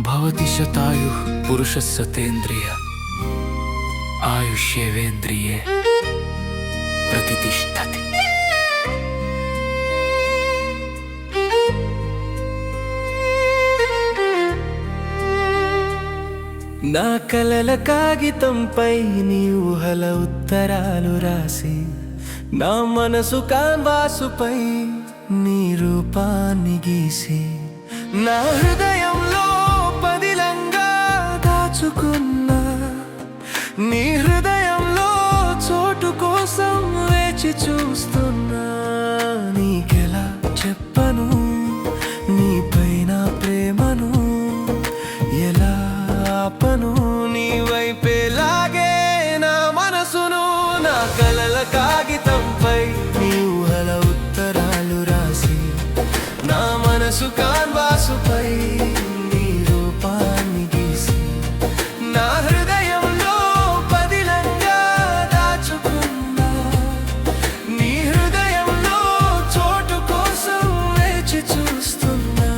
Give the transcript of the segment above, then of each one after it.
భవతి శతాయుః పురుషः సతేంద్రియ ఆయుష్యేవేంద్రియే ప్రతితిష్ఠతి. నా కలల కాగితంపై నీ ఊహల ఉత్తరాలు రాసి, నా మనసు కాన్వాసుపై నీ రూపాన్ని గీసి, నా హృదయంలో పదిలంగా దాచుకున్నా, నీ హృదయంలో చోటు కోసం వేచి చూస్తున్నా. నీకెలా చెప్పను నీపైన ప్రేమను, ఎలా ఆపను నీ వైపే లాగే నా మనసును. నా కలల కాగితంపై నీ ఊహల ఉత్తరాలు రాసి, నా మనసు కాన్వాసుపై నీ రూపాన్ని గీసి, నా హృదయంలో పదిలంగా దాచుకున్నా, నీ హృదయంలో చోటు కోసం వేచి చూస్తున్నా.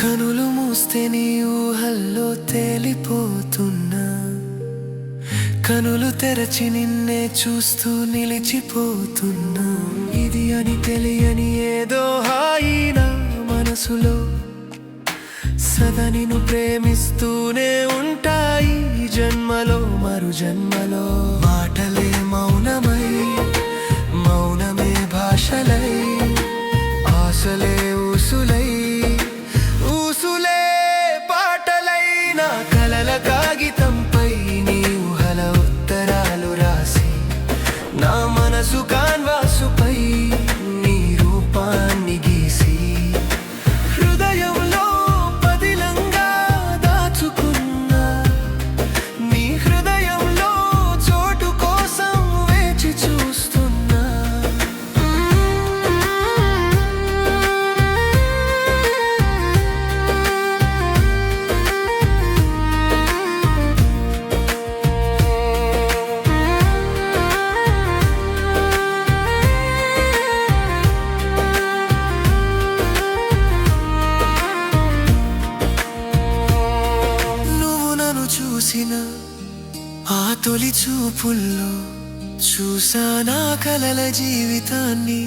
కనులు మూస్తే నీ ఊహల్లో తేలిపోతున్నా, కనులు తెరచి నిన్నే చూస్తూ నిలిచిపోతున్నా. ఇది అని తెలియని ఏదో హాయి నా మనసులో, సదా నిన్ను ప్రేమిస్తూనే ఉంటాయి ఈ జన్మలో మరు జన్మలో. మాటలే మౌనమై, మౌనమే భాషలై, ఆశలే ఊసులై, ఊసులే పాటలై. నా కలల కాగితంపై నీ ఊహల ఉత్తరాలు రాసి, నా మనసు కాన్వాసుపై నీ రూపాన్ని గీసి, హృదయంలో పదిలంగా దాచుకున్నా, నీ హృదయంలో చోటు కోసం వేచి చూస్తున్నా. చూసిన ఆ తొలి చూపుల్లో చూసా నా కలల జీవితాన్ని,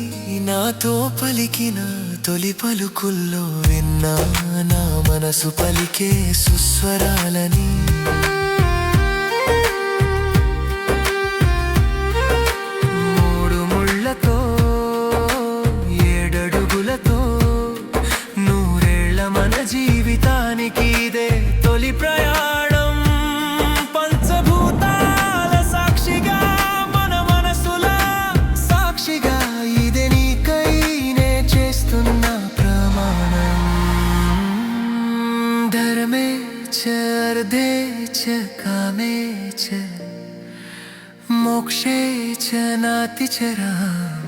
నాతో పలికిన తొలి పలుకుల్లో విన్నా నా మనసు పలికే సుస్వరాలని. మూడు ముళ్ళతో ఏడడుగులతో నూరేళ్ల మన జీవితానికి ఇదే తొలి ప్రయాణం. धर्मे च अर्धे च कामे च मोक्षे च नातिचराम्.